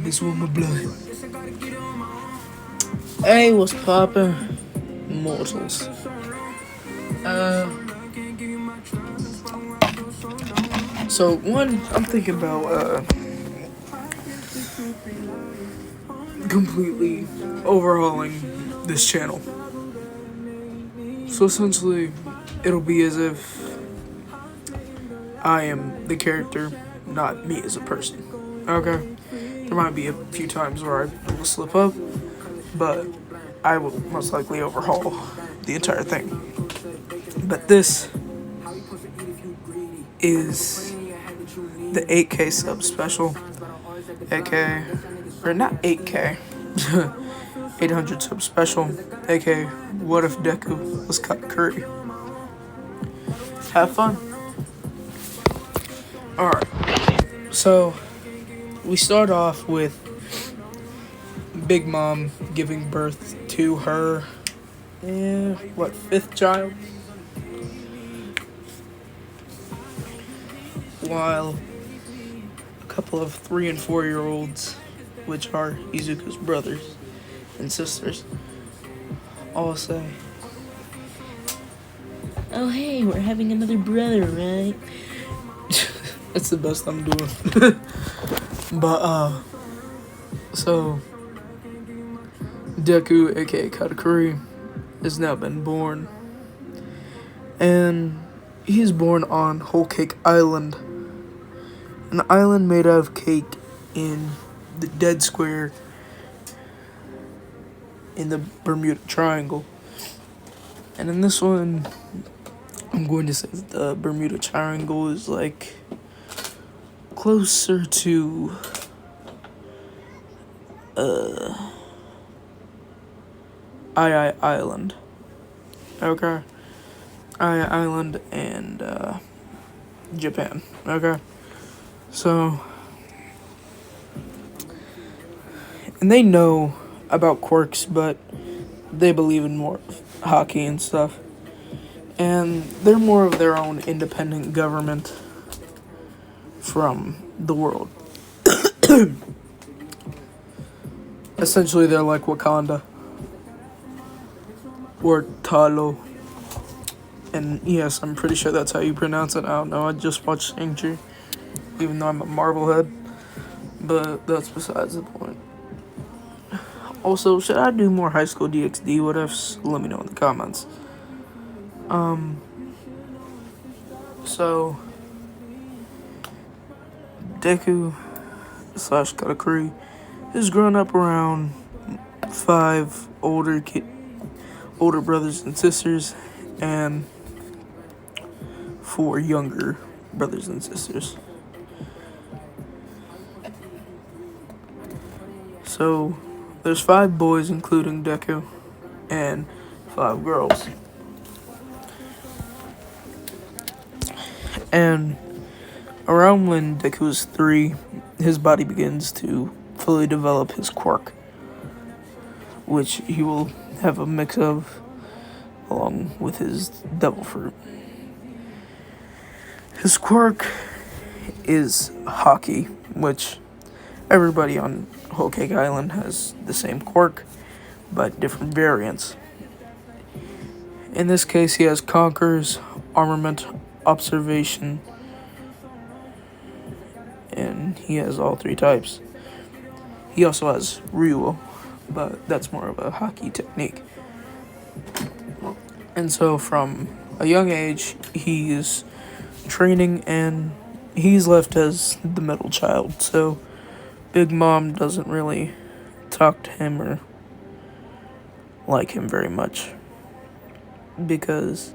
Hermes with my blood. Hey, what's poppin'? Mortals. So one, I'm thinking about completely overhauling this channel. So essentially, it'll be as if I am the character, not me as a person. Okay? There might be a few times where I will slip up, but I will most likely overhaul the entire thing. But this is the 8K sub special, aka, or not 8K, 800 sub special, aka, what if Deku was Katakuri? Have fun. Alright, so we start off with Big Mom giving birth to her, fifth child? While a couple of 3 and 4 year olds, which are Izuku's brothers and sisters, all say, "Oh hey, we're having another brother, right?" That's the best I'm doing. But so Deku, aka Katakuri, has now been born, and he's born on Whole Cake Island, an island made out of cake in the dead square in the Bermuda Triangle. And in this one, I'm going to say that the Bermuda Triangle is like closer to Island. Okay. Island and Japan. Okay. So, and they know about quirks, but they believe in more hockey and stuff. And they're more of their own independent government from the world. Essentially, they're like Wakanda. Or Talo. And yes, I'm pretty sure that's how you pronounce it. I don't know, I just watched Shang-Chi, even though I'm a Marblehead. But that's besides the point. Also, should I do more High School DxD what ifs? Let me know in the comments. So Deku / Katakuri has grown up around 5 older brothers and sisters, and 4 younger brothers and sisters. So there's 5 boys, including Deku, and 5 girls. And around when Deku is 3, his body begins to fully develop his quirk, which he will have a mix of along with his devil fruit. His quirk is hockey, which everybody on Whole Cake Island has the same quirk, but different variants. In this case, he has Conquerors, Armament, Observation, and he has all 3 types. He also has Ryu, but that's more of a hockey technique. And so from a young age, he is training, and he's left as the middle child, so Big Mom doesn't really talk to him or like him very much, because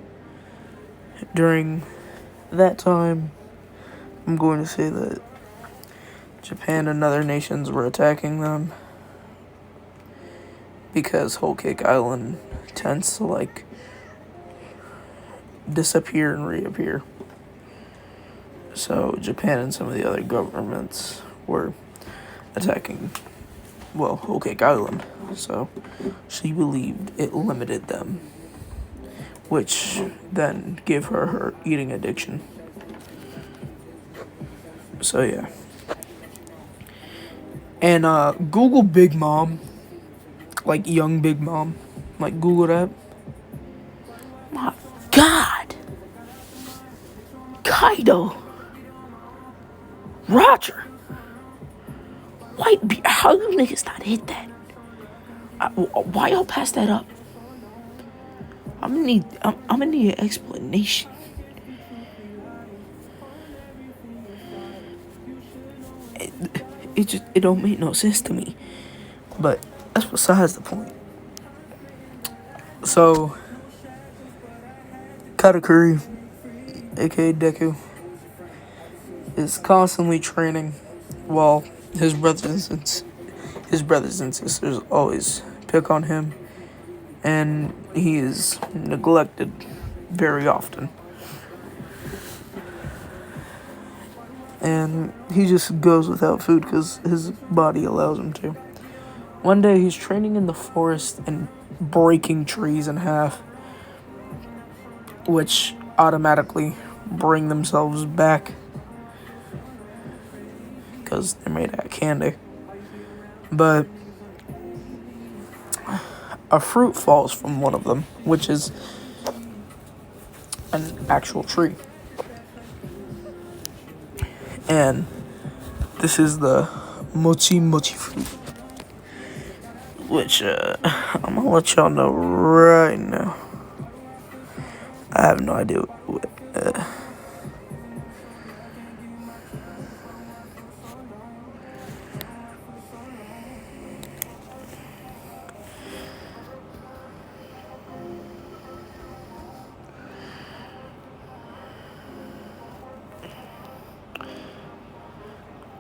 during that time, I'm going to say that Japan and other nations were attacking them, because Whole Cake Island tends to disappear and reappear. So Japan and some of the other governments were attacking, Whole Cake Island. So she believed it limited them, which then gave her eating addiction. So yeah. And Google Big Mom, like young Big Mom, like Google that. My God, Kaido, Roger, how you niggas not hit that? Why y'all pass that up? I'm gonna need an explanation. It don't make no sense to me. But that's besides the point. So, Katakuri, aka Deku, is constantly training while his brothers and sisters always pick on him, and he is neglected very often. And he just goes without food because his body allows him to. One day he's training in the forest and breaking trees in half, which automatically bring themselves back because they're made out of candy. But a fruit falls from one of them, which is an actual tree. And this is the mochi fruit, which I'm gonna let y'all know right now. I have no idea what.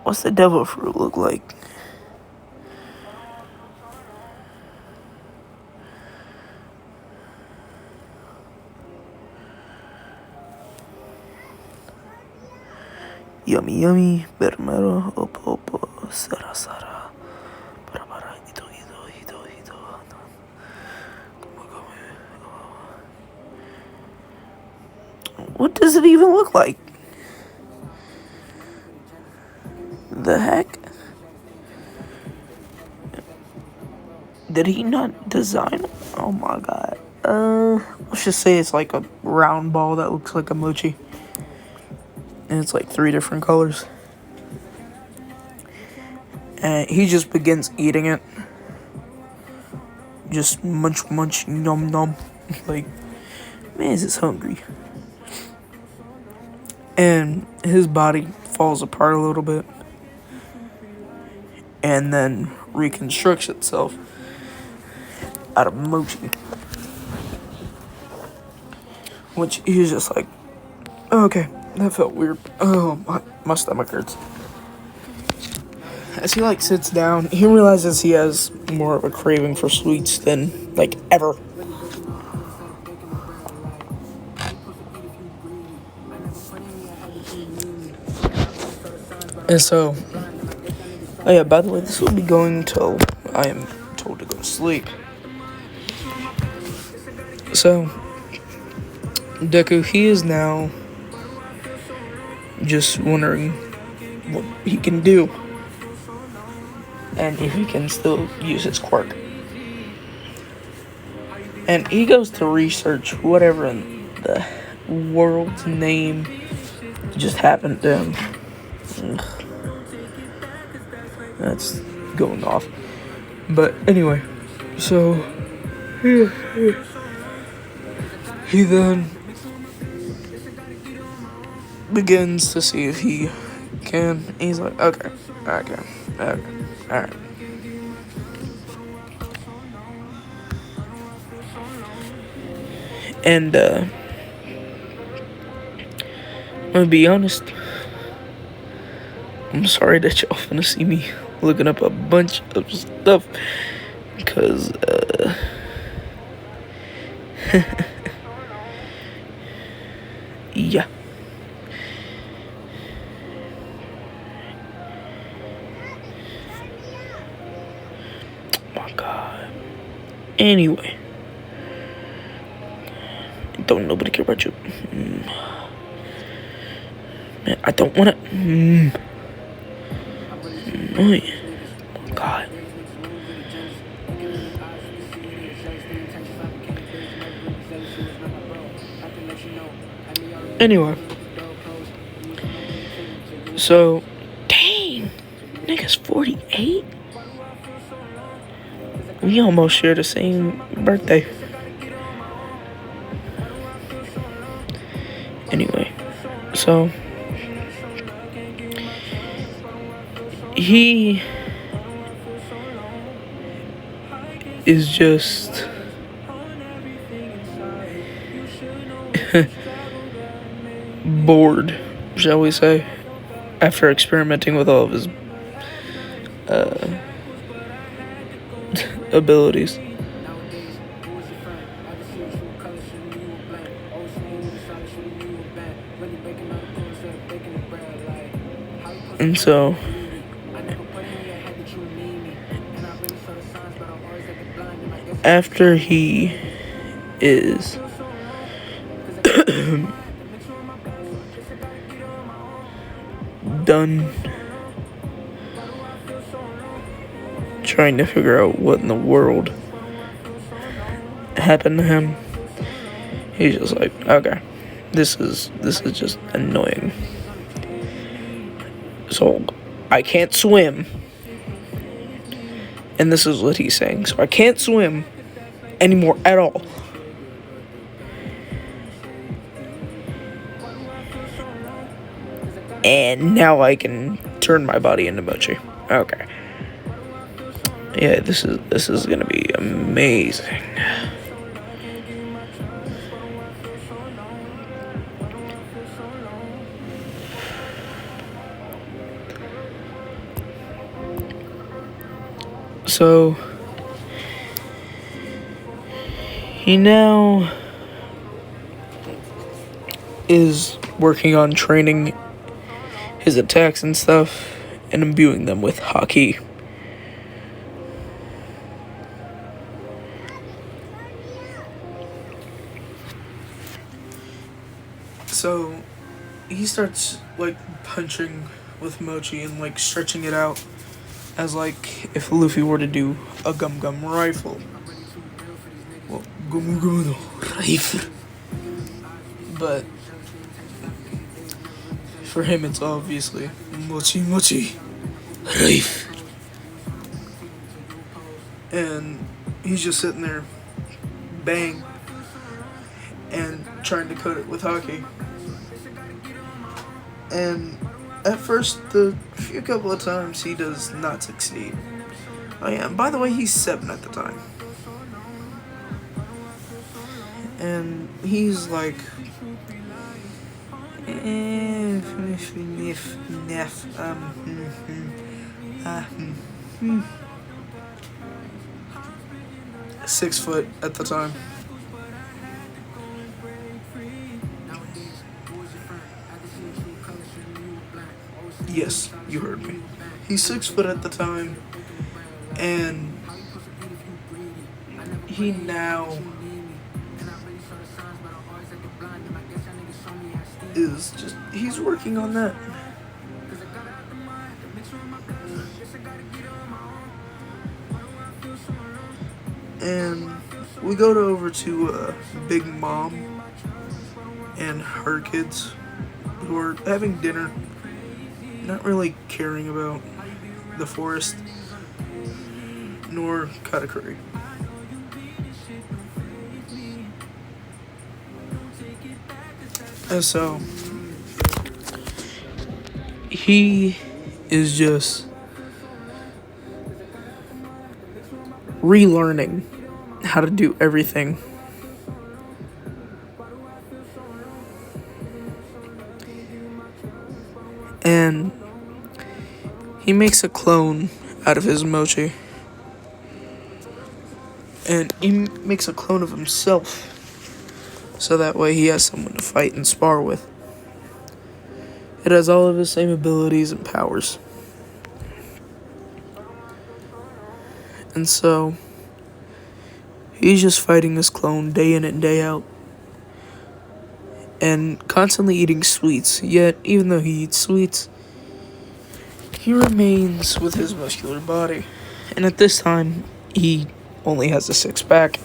What's the devil fruit look like? Yummy yummy, bermero, opo, sara sara, para, ito. What does it even look like? The heck? Did he not design it? Oh my god. Let's just say it's like a round ball that looks like a mochi. And it's like 3 different colors. And he just begins eating it. Just munch, nom. Like, man, is this hungry. And his body falls apart a little bit. And then reconstructs itself out of mochi. Which he's just like, okay, that felt weird. Oh, my stomach hurts. As he like sits down, he realizes he has more of a craving for sweets than like ever. And so, oh yeah, by the way, this will be going till I am told to go to sleep. So, Deku, he is now just wondering what he can do and if he can still use his quirk. And he goes to research whatever in the world's name just happened to him. Ugh. That's going off. But anyway, so he then begins to see if he can. He's like, okay, alright. And I'm gonna be honest, I'm sorry that y'all finna see me looking up a bunch of stuff, because yeah. My god. Anyway, don't nobody care about you. Man, I don't wanna. annoying. Oh, God. Anyway. So, dang. Nigga's 48? We almost share the same birthday. Anyway. So, he is just bored, shall we say, after experimenting with all of his abilities. And so, after he is done trying to figure out what in the world happened to him, he's just like, okay, this is just annoying. So I can't swim, and this is what he's saying. So I can't swim anymore at all. And now I can turn my body into mochi. Okay. Yeah, this is gonna be amazing. So he now is working on training his attacks and stuff and imbuing them with haki. So he starts like punching with mochi and like stretching it out as like if Luffy were to do a gum gum rifle. Well, gum gum rifle. But for him it's obviously mochi mochi rifle. And he's just sitting there, bang, and trying to coat it with haki. And at first, the few couple of times he does not succeed. Oh yeah, and by the way, he's 7 at the time. And he's like, 6 foot at the time. Yes, you heard me. He's 6 foot at the time, and he now is just, he's working on that. And we go over to Big Mom and her kids, who are having dinner, not really caring about the forest, nor Katakuri. And so, he is just relearning how to do everything. And he makes a clone out of his mochi. And he makes a clone of himself. So that way he has someone to fight and spar with. It has all of his same abilities and powers. And so, he's just fighting this clone day in and day out. And constantly eating sweets. Yet, even though he eats sweets, he remains with his muscular body. And at this time, he only has a six-pack.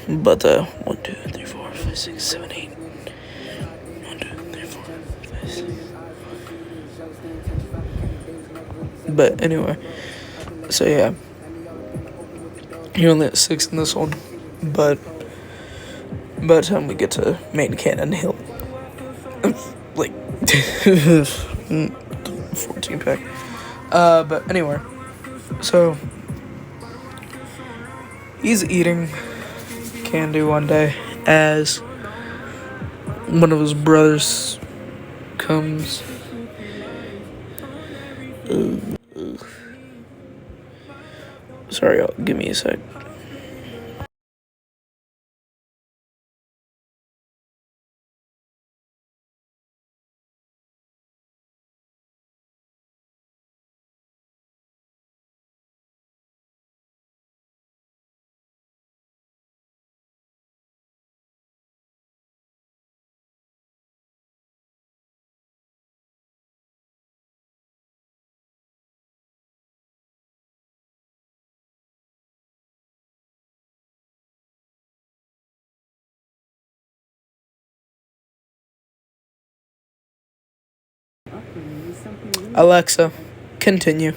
But, 1, 2, 3, 4, 5, 6, 7, 8. 1, 2, 3, 4, 5, 6. But anyway, so yeah. He only has 6 in this one. But by the time we get to main cannon, he'll like 14 pack. But anyway, so he's eating candy one day as one of his brothers comes. Sorry, y'all, give me a sec. Alexa, continue.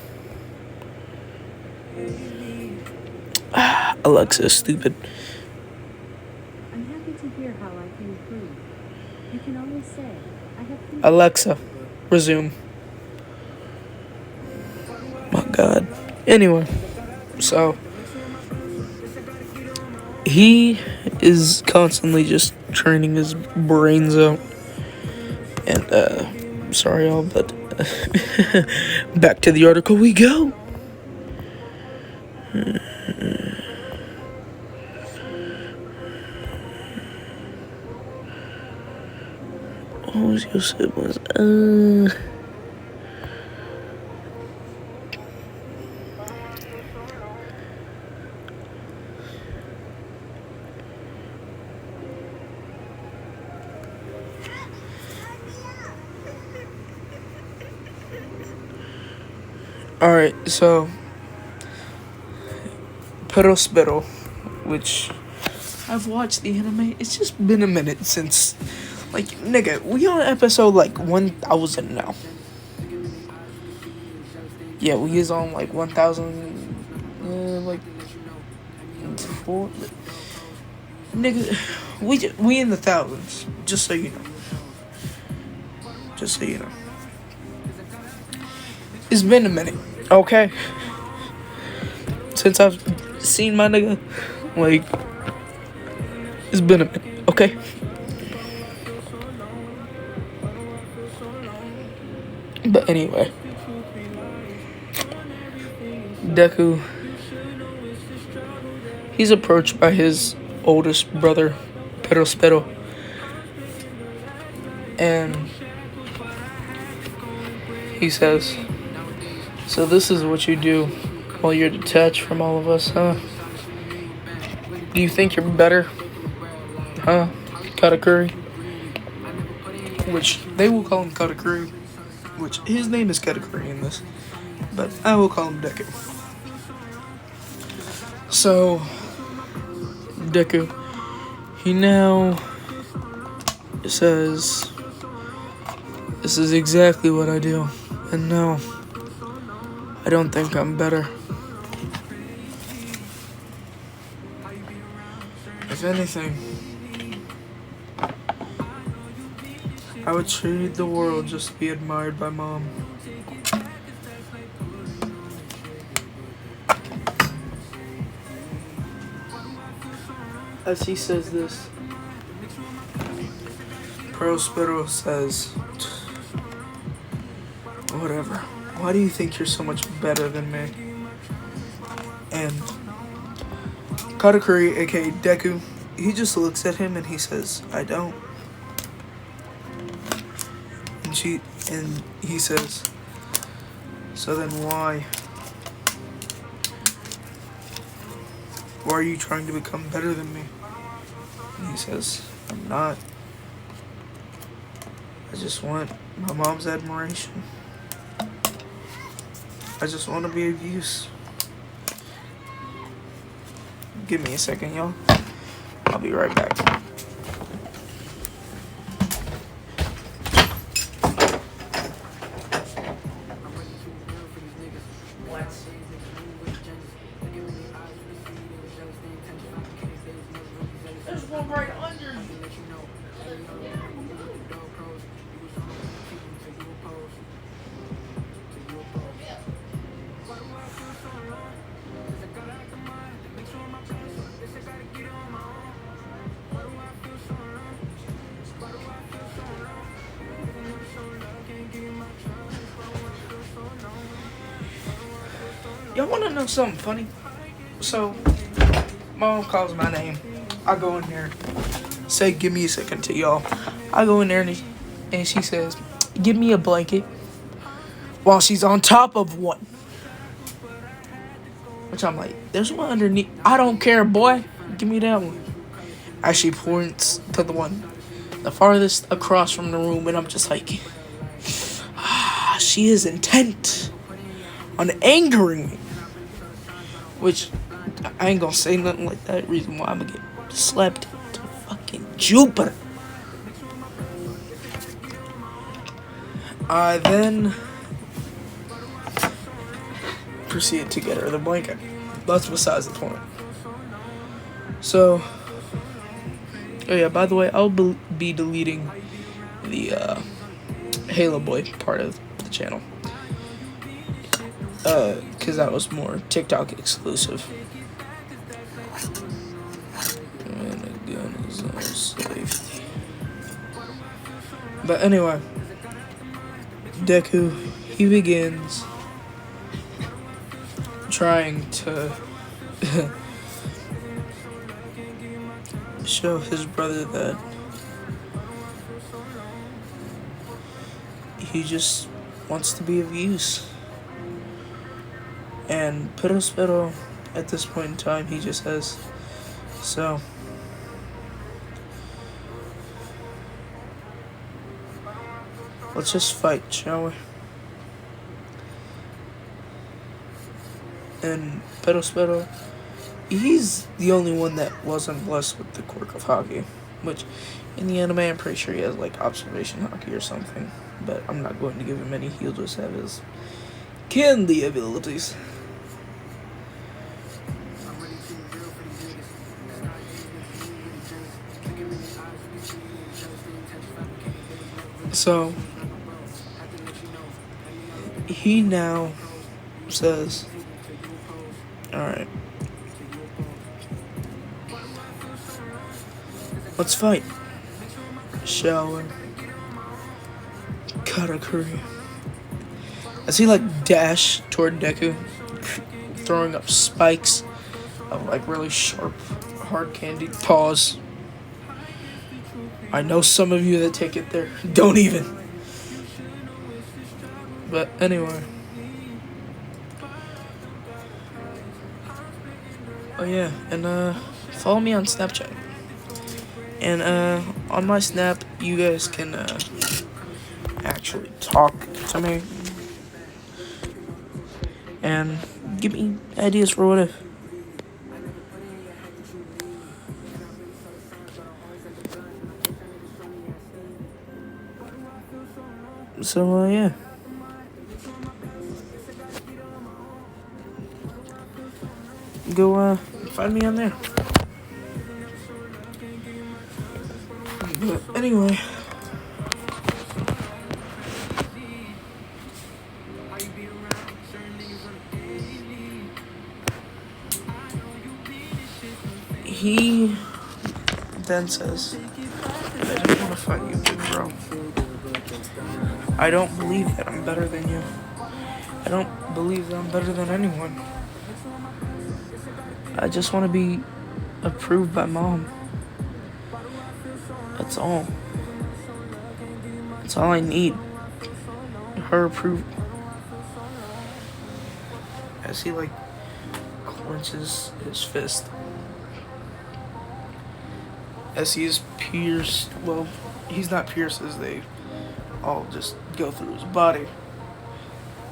Alexa, stupid. I'm happy to hear how I can improve. You can always say, I have... Alexa, resume. My God. Anyway, so he is constantly just training his brains out. And, sorry y'all, but back to the article we go. What was your siblings? Alright, so Pero, which I've watched the anime. It's just been a minute since, like, nigga, we on episode like 1,000 now. Yeah, we is on like 1,000, like 4. Nigga, we in the thousands. Just so you know. Just so you know. It's been a minute, okay? Since I've seen my nigga, like, it's been a minute, okay? But anyway, Deku, he's approached by his oldest brother, Pero, and he says, so this is what you do while you're detached from all of us, huh? Do you think you're better? Huh? Katakuri? Which, they will call him Katakuri. Which, his name is Katakuri in this. But I will call him Deku. So, Deku, he now says, this is exactly what I do. And no, I don't think I'm better. If anything, I would trade the world just to be admired by Mom. As he says this, Prospero says, whatever. Why do you think you're so much better than me? And Katakuri, aka Deku, he just looks at him and he says, I don't. And he says, so then why? Why are you trying to become better than me? And he says, I'm not. I just want my mom's admiration. I just want to be of use. Give me a second, y'all. I'll be right back. There's one right under you. Y'all wanna know something funny? So, mom calls my name. I go in there, say, give me a second to y'all. I go in there and she says, give me a blanket while she's on top of one. Which I'm like, there's one underneath. I don't care, boy. Give me that one. As she points to the one the farthest across from the room, and I'm just like, she is intent on angering me. Which, I ain't gonna say nothing like that. Reason why I'm gonna get slapped to fucking Jupiter. I then proceed to get her the blanket. That's besides the point. So, oh yeah, by the way, I'll be deleting the Halo Boy part of the channel. Because that was more TikTok exclusive. And the gun is on safety. But anyway, Deku, he begins trying to show his brother that he just wants to be of use. And pero at this point in time, he just says, so, let's just fight, shall we? And pero he's the only one that wasn't blessed with the quirk of hockey, which in the anime I'm pretty sure he has like observation hockey or something, but I'm not going to give him any. He'll just have his candy abilities. So he now says, alright, let's fight, shall we? Katakuri. As he like dash toward Deku, throwing up spikes of like really sharp, hard candy. Pause. I know some of you that take it there don't even. But anyway. Oh yeah, and follow me on Snapchat. And on my Snap, you guys can actually talk to me and give me ideas for what if. So yeah. Go find me on there. But anyway, he then says, I don't want to fight you, big bro. I don't believe that I'm better than you. I don't believe that I'm better than anyone. I just want to be approved by mom. That's all. That's all I need. Her approval. As he like clenches his fist. As he is pierced, well, he's not pierced as they all just go through his body.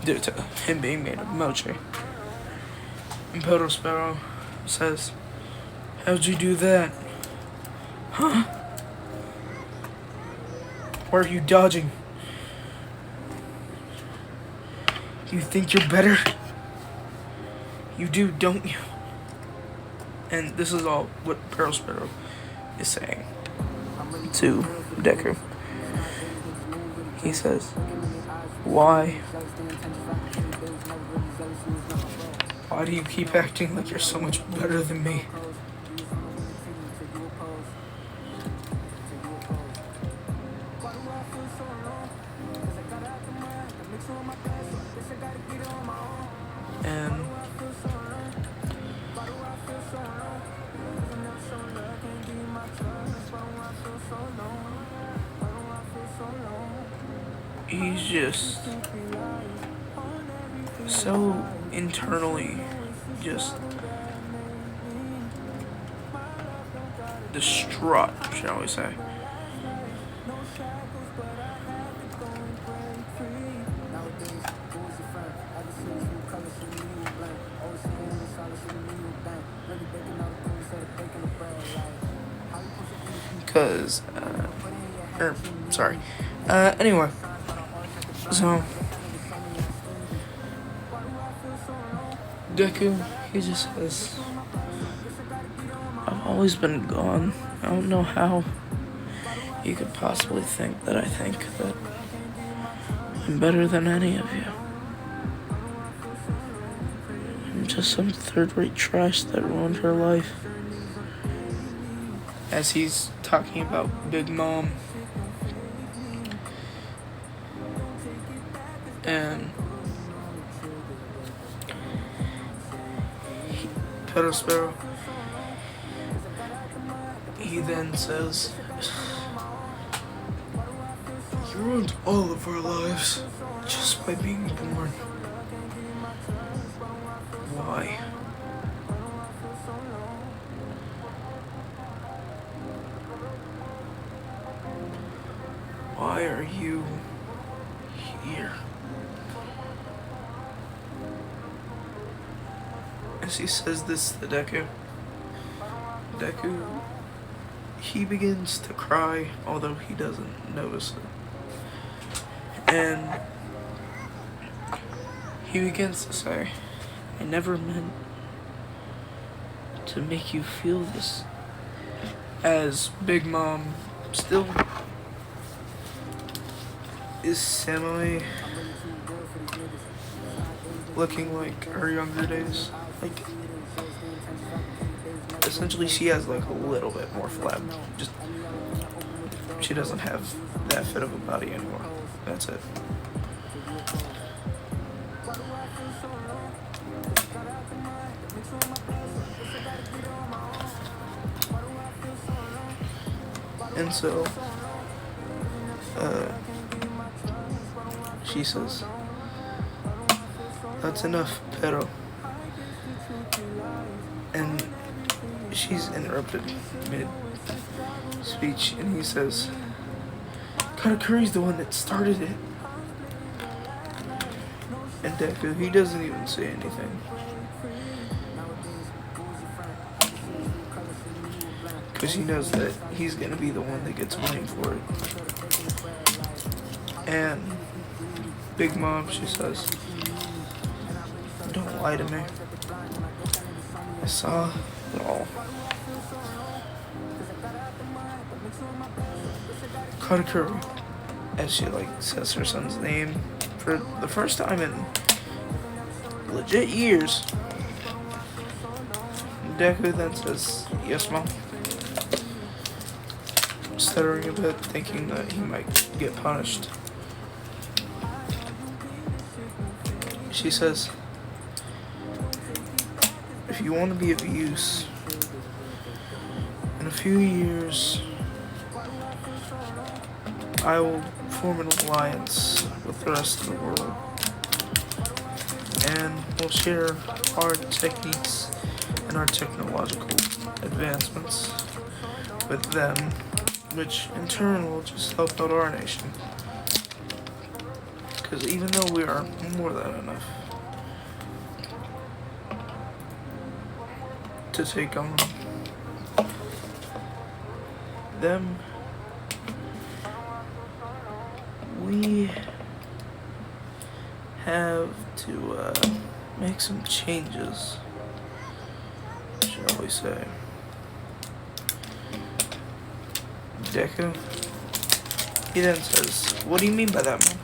due to him being made of mochi. And Pedro Sparrow says, "How'd you do that?" "Huh? Why are you dodging? You think you're better? You do, don't you?" And this is all what Pearl Sparrow is saying to Deku. He says, "Why? Why do you keep acting like you're so much better than me?" And he's just so internally just distraught, shall we say. Because, anyway, so, Deku, he just says, "I've always been gone. I don't know how you could possibly think that I think that I'm better than any of you. I'm just some third-rate trash that ruined her life." As he's talking about Big Mom. And Pedro Sparrow, he then says, "You ruined all of our lives just by being born. Why? Why are you here?" As he says this to Deku, he begins to cry, although he doesn't notice it. And he begins to say, "I never meant to make you feel this." As Big Mom still is semi looking like her younger days. Like, essentially she has like a little bit more flab. Just, she doesn't have that fit of a body anymore. That's it. And so, she says, "That's enough, Pero." And she's interrupted mid-speech, and he says, "Katakuri's the one that started it." And Deku, he doesn't even say anything. Because he knows that he's gonna be the one that gets blamed for it. And Big Mom, she says, "Don't lie to me. I saw it all." Katakuri, as she says her son's name for the first time in legit years. Deku then says, "Yes, Mom," stuttering a bit, thinking that he might get punished. She says, "If you want to be of use, in a few years, I will form an alliance with the rest of the world, and we'll share our techniques and our technological advancements with them, which in turn will just help out our nation. Because even though we are more than enough to take on them, we have to make some changes, shall we say. Deku, he then says, "What do you mean by that, Mom?"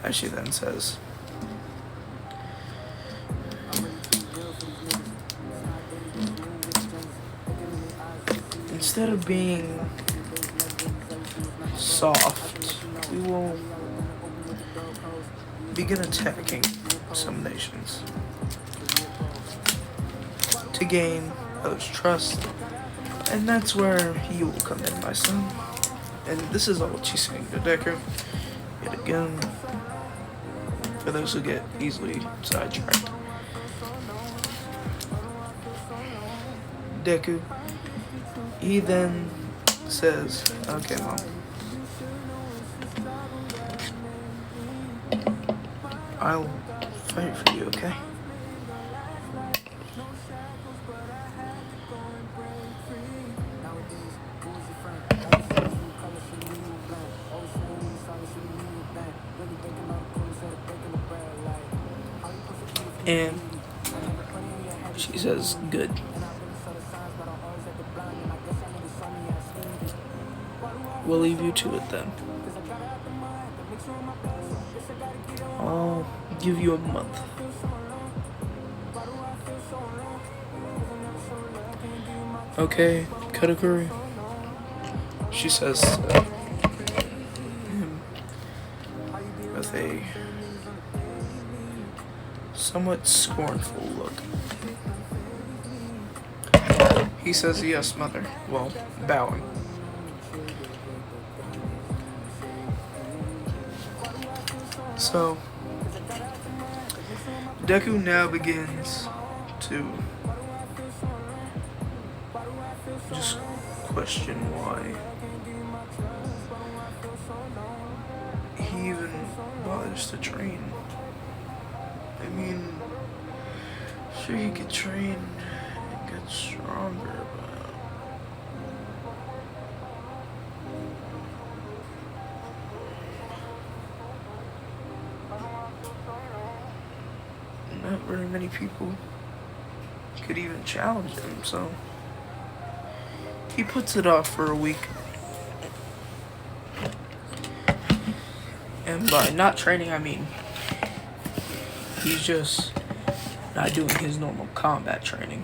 As she then says, "Instead of being soft, we will begin attacking some nations to gain others' trust, and that's where you will come in, my son." And this is all what she's saying to Deku. Yet again, for those who get easily sidetracked. Deku, he then says, "Okay, Mom. I'll fight for you, okay?" And she says, "Good." We'll leave you to it then. I'll give you a month. Okay, Katakuri. She says with a somewhat scornful look. He says, "Yes, mother," while bowing. So, Deku now begins to just question why he even bothers to train. I mean, sure, he could train and get stronger, but not very many people could even challenge him, so he puts it off for a week. And by not training, I mean he's just not doing his normal combat training.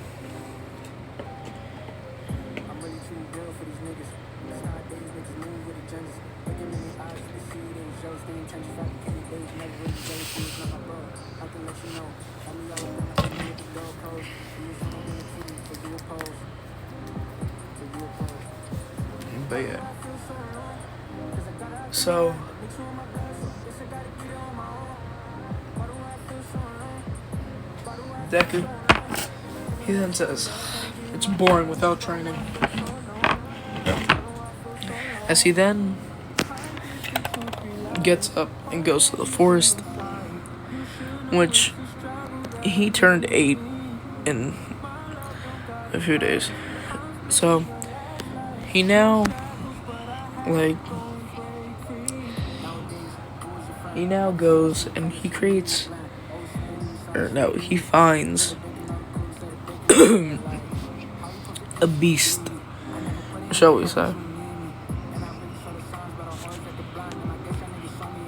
But yeah. So Deku, he then says, "It's boring without training." As he then gets up and goes to the forest, which he turned 8 in a few days. So he now goes and he creates, or no, he finds a beast, shall we say.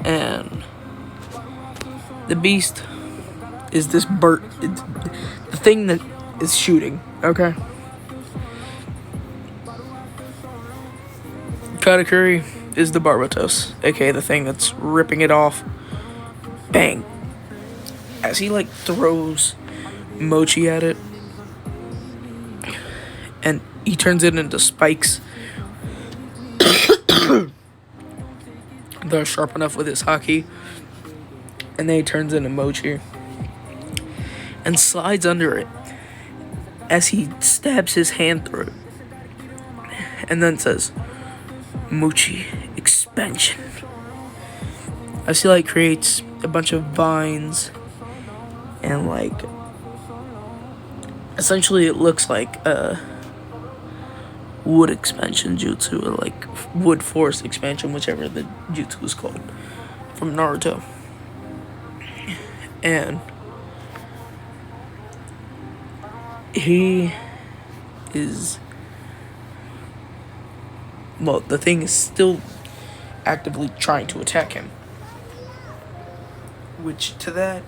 And the beast is this bird, the thing that is shooting, okay? Katakuri is the Barbatos, aka the thing that's ripping it off. Bang. As he throws mochi at it, and he turns it into spikes that are sharp enough with his haki, and then he turns into mochi and slides under it as he stabs his hand through it, and then says, "Mochi expansion." as he like creates a bunch of vines and like essentially it looks like a wood expansion jutsu, or like wood forest expansion, whichever the jutsu is called, from Naruto. And he is, well, the thing is still actively trying to attack him, which to that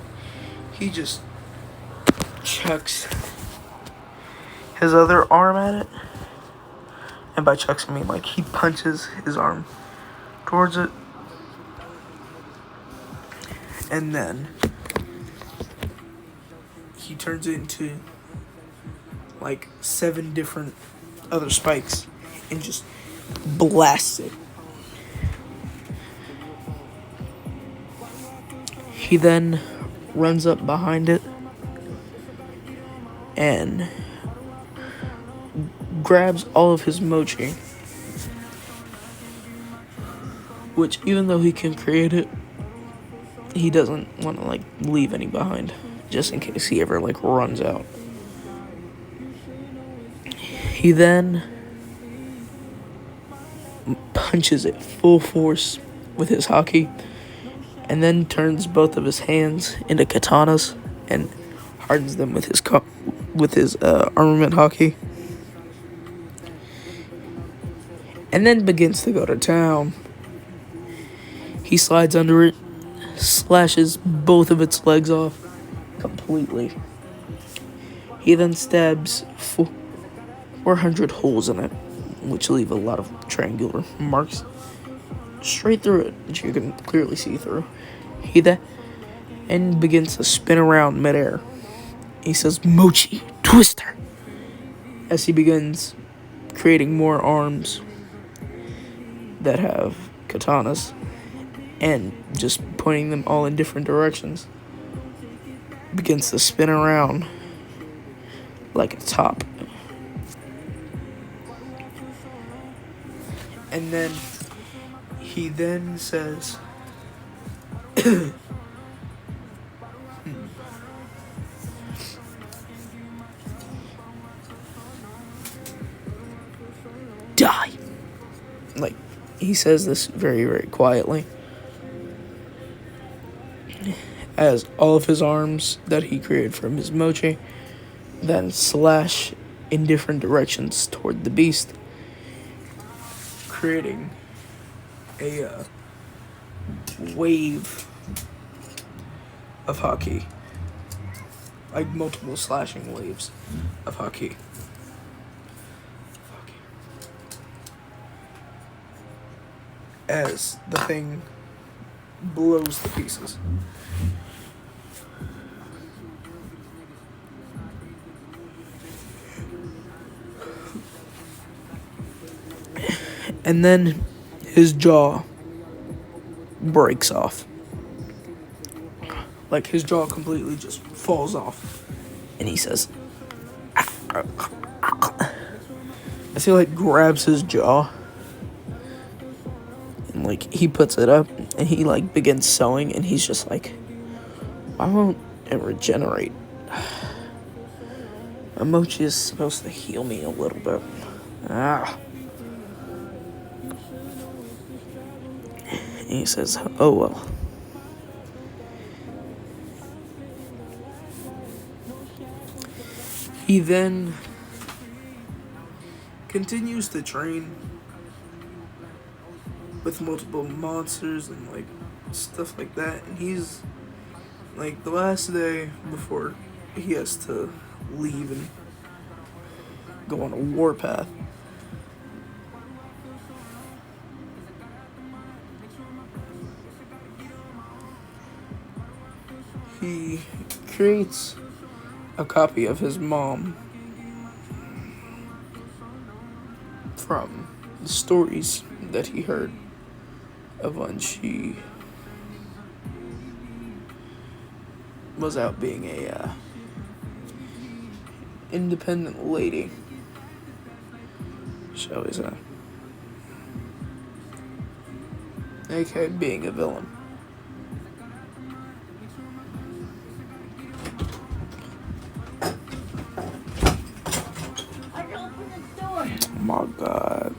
he just chucks his other arm at it. And by chucks I mean like he punches his arm towards it, and then he turns it into like 7 different other spikes and just blasts it. He then runs up behind it and grabs all of his mochi, which even though he can create it, he doesn't want to like leave any behind, just in case he ever like runs out. He then punches it full force with his haki, and then turns both of his hands into katanas and hardens them with his armament haki, and then begins to go to town. He slides under it, slashes both of its legs off completely. He then stabs 400 holes in it, which leave a lot of triangular marks straight through it, which you can clearly see through. He then begins to spin around midair. He says, "Mochi, Twister," as he begins creating more arms that have katanas and just pointing them all in different directions. Begins to spin around like a top. And then he then says, "Die." Like, he says this very, very quietly, as all of his arms that he created from his mochi then slash in different directions toward the beast, creating a wave of haki, like multiple slashing waves of haki. As the thing blows to pieces. And then his jaw breaks off. Like, his jaw completely just falls off. And he says, as he like grabs his jaw and like he puts it up and he like begins sewing, and he's just like, "Why won't it regenerate? A mochi is supposed to heal me a little bit." And he says, "Oh well." He then continues to train with multiple monsters and like stuff like that, and he's like the last day before he has to leave and go on a warpath. He creates a copy of his mom from the stories that he heard of when she was out being a independent lady, shall we say, aka being a villain. my god.